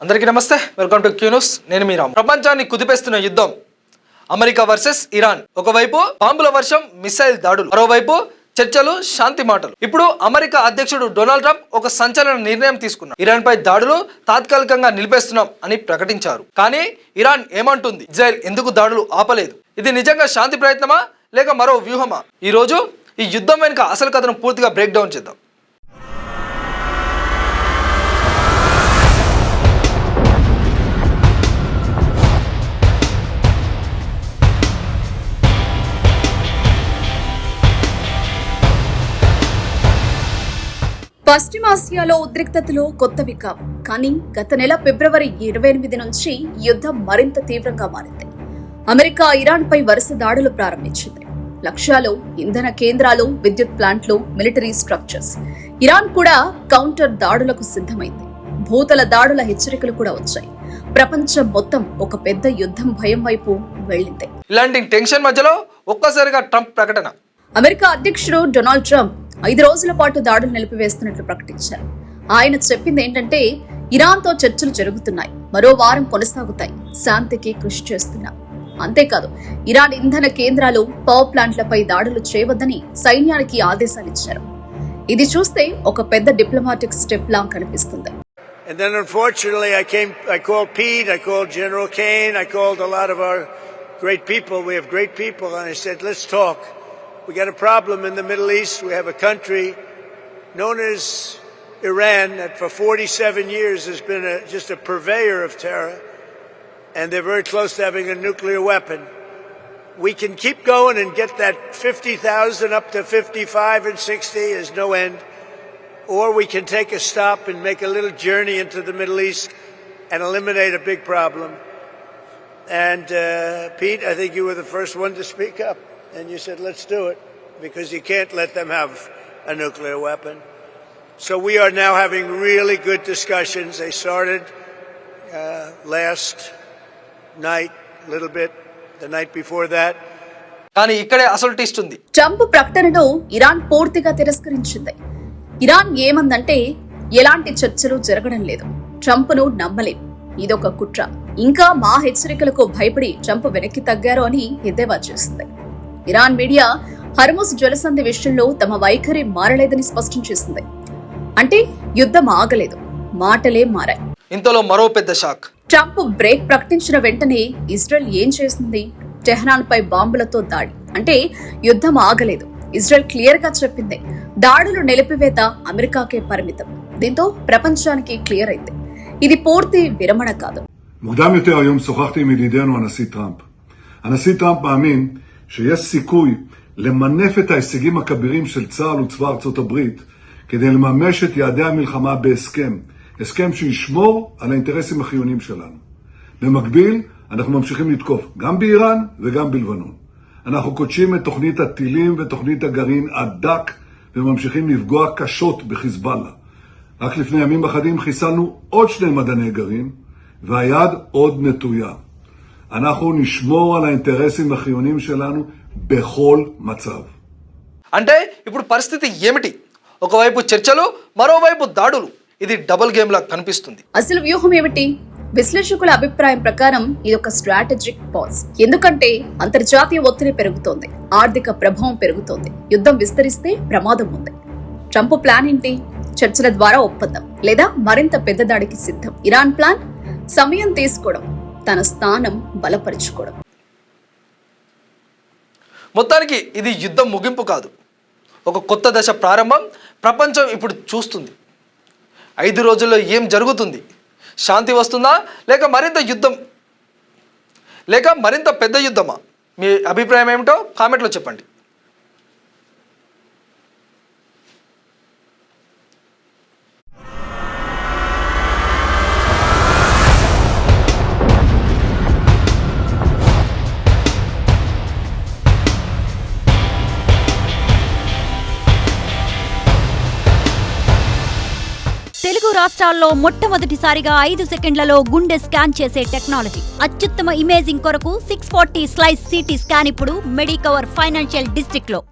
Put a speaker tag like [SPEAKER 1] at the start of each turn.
[SPEAKER 1] అందరికీ నమస్తే, welcome to Q news. నేను మీ రామ్. ప్రపంచాన్ని కుదిపేస్తున్న యుద్ధం అమెరికా వర్సెస్ ఇరాన్. ఒకవైపు బాంబుల వర్షం, మిసైల్ దాడులు, మరోవైపు చర్చలు, శాంతి మాటలు. ఇప్పుడు అమెరికా అధ్యక్షుడు డొనాల్డ్ ట్రంప్ ఒక సంచలన నిర్ణయం తీసుకున్నారు. ఇరాన్ పై దాడులు తాత్కాలికంగా నిలిపేస్తున్నాం అని ప్రకటించారు. కానీ ఇరాన్ ఏమంటుంది? ఇజ్రాయెల్ ఎందుకు దాడులు ఆపలేదు? ఇది నిజంగా శాంతి ప్రయత్నమా లేక మరో వ్యూహమా? ఈ రోజు ఈ యుద్ధం వెనుక అసలు కథను పూర్తిగా బ్రేక్ డౌన్ చేద్దాం.
[SPEAKER 2] పశ్చిమాసియాలో ఉద్రిక్తతలు కొత్తవి కావు. కానీ గత నెల ఫిబ్రవరి 28 నుంచి యుద్ధం మరింత తీవ్రంగా మారింది. అమెరికా ఇరాన్ పై వరుస దాడులు ప్రారంభించింది. లక్ష్యాలు ఇంధన కేంద్రాలు, విద్యుత్ ప్లాంట్లు, మిలిటరీ స్ట్రక్చర్స్. ఇరాన్ కూడా కౌంటర్ దాడులకు సిద్ధమైంది. భూతల దాడుల హెచ్చరికలు కూడా వచ్చాయి. ప్రపంచం మొత్తం ఒక పెద్ద యుద్ధం భయం వైపు వెళ్ళింది.
[SPEAKER 1] ఇలాంటి టెన్షన్ మధ్యలో ఒక్కసారిగా ట్రంప్ ప్రకటన.
[SPEAKER 2] అమెరికా అధ్యక్షుడు డొనాల్డ్ ట్రంప్ 5 రోజుల పాటు దాడులు నిలిపివేస్తున్నట్లు ప్రకటించారు. ఆయన చెప్పింది ఏంటంటే, ఇరాన్తో చర్చలు జరుగుతున్నాయి, మరో వారం కొనసాగుతాయి, శాంతికి కృషి చేస్తున్నాం. అంతేకాదు, ఇరాన్ ఇంధన కేంద్రాలు, పవర్ ప్లాంట్లపై దాడులు చేయవద్దని సైన్యానికి ఆదేశాలిచ్చారు. ఇది చూస్తే ఒక పెద్ద డిప్లొమాటిక్ స్టెప్ లా కనిపిస్తుంది.
[SPEAKER 3] And then unfortunately I called Pete, I called General Kane, I called a lot of our great people. We have great people, and I said, let's talk. We got a problem in the Middle East. We have a country known as Iran that for 47 years has been just a purveyor of terror, and they're very close to having a nuclear weapon. We can keep going and get that 50,000 up to 55 and 60 is no end, or we can take a stop and make a little journey into the Middle East and eliminate a big problem. And Pete, I think you were the first one to speak up. And you said, let's do it, because you can't let them have a nuclear weapon. So we are now having really good discussions. They started last night, a little bit, the night before that.
[SPEAKER 1] కానీ ఇక్కడే అసలు twist ఉంది.
[SPEAKER 2] Trump ప్రకటనను Iran పూర్తిగా తిరస్కరించింది. Iran ఏమందంటే, ఎలాంటి చర్చలు జరగడం లేదు, ట్రంప్ను నమ్మలేం, ఇదొక కుట్ర, ఇంకా మా హెచ్చరికలకు భయపడి ట్రంప్ వెనక్కి తగ్గారు అని ఎద్దేవా చేసింది. ఇరాన్ మీడియా హర్ముజ్ జలసంధి విషయంలో తమ వైఖరి మారలేదని స్పష్టం చేసింది. అంటే యుద్ధం ఆగలేదు, మాటలే మారాయి.
[SPEAKER 1] ఇంతలో మరో పెద్ద షాక్.
[SPEAKER 2] ట్రంప్ బ్రేక్ ప్రకటించిన వెంటనే ఇజ్రాయెల్ ఏం చేసింది? టెహ్రాన్ పై బాంబులతో దాడి. అంటే యుద్ధం ఆగలేదు. ఇజ్రాయెల్ క్లియర్ గా చెప్పింది, దాడులు నిలిపివేత అమెరికాకే పరిమితం. దీంతో ప్రపంచానికి క్లియర్ అయింది, ఇది పూర్తి విరమణ కాదు.
[SPEAKER 4] מוקדם יותר היום שוחחתי עם ידידנו הנשיא טראמפ. הנשיא טראמפ מאמין שיש סיכוי למנף את ההישגים הכבירים של צה"ל וצבא ארצות הברית כדי לממש את יעדי המלחמה בהסכם, הסכם שישמור על האינטרסים החיוניים שלנו. במקביל, אנחנו ממשיכים לתקוף גם באיראן וגם בלבנון. אנחנו קודשים את תוכנית הטילים ותוכנית הגרעין הדק וממשיכים לפגוע קשות בחיזבאללה. רק לפני ימים אחדים חיסלנו עוד 2 מדעני גרעין והיד עוד נטויה. אנחנו נשמור על האינטרסים החיוניים שלנו בכל מצב.
[SPEAKER 1] అంటే ఇప్పుడు పరిస్థితి ఏమిటి? ఒకవైపు చర్చలు, మరోవైపు దాడులు. ఇది డబుల్ గేమ్ లా కనిపిస్తుంది.
[SPEAKER 2] అసలు వ్యూహం ఏమిటి? విశ్లేషకుల అభిప్రాయం ప్రకారం ఇదొక స్ట్రాటజిక్ పాజ్. ఎందుకంటే అంతర్జాతీయ ఒత్తిడి పెరుగుతోంది, ఆర్థిక ప్రభావం పెరుగుతోంది, యుద్ధం విస్తరిస్తే ప్రమాదం ఉంది. ట్రంప్ ప్లాన్ ఏంటి? చర్చల ద్వారా ఒప్పందం, లేదా మరింత పెద్ద దాడికి సిద్ధం. ఇరాన్ ప్లాన్ సమయం తీసుకోవడం, తన స్థానం బలపరుచుకోవడం.
[SPEAKER 1] మొత్తానికి ఇది యుద్ధం ముగింపు కాదు, ఒక కొత్త దశ ప్రారంభం. ప్రపంచం ఇప్పుడు చూస్తుంది 5 రోజుల్లో ఏం జరుగుతుంది. శాంతి వస్తుందా లేక మరింత పెద్ద యుద్ధమా? మీ అభిప్రాయం ఏమిటో కామెంట్లో చెప్పండి.
[SPEAKER 5] తెలుగు రాష్ట్రాల్లో మొట్టమొదటిసారిగా 5 సెకండ్లలో గుండె స్కాన్ చేసే టెక్నాలజీ. అత్యుత్తమ ఇమేజింగ్ కొరకు 640 స్లైస్ సిటీ స్కాన్ ఇప్పుడు మెడికవర్ ఫైనాన్షియల్ డిస్ట్రిక్ట్ లో.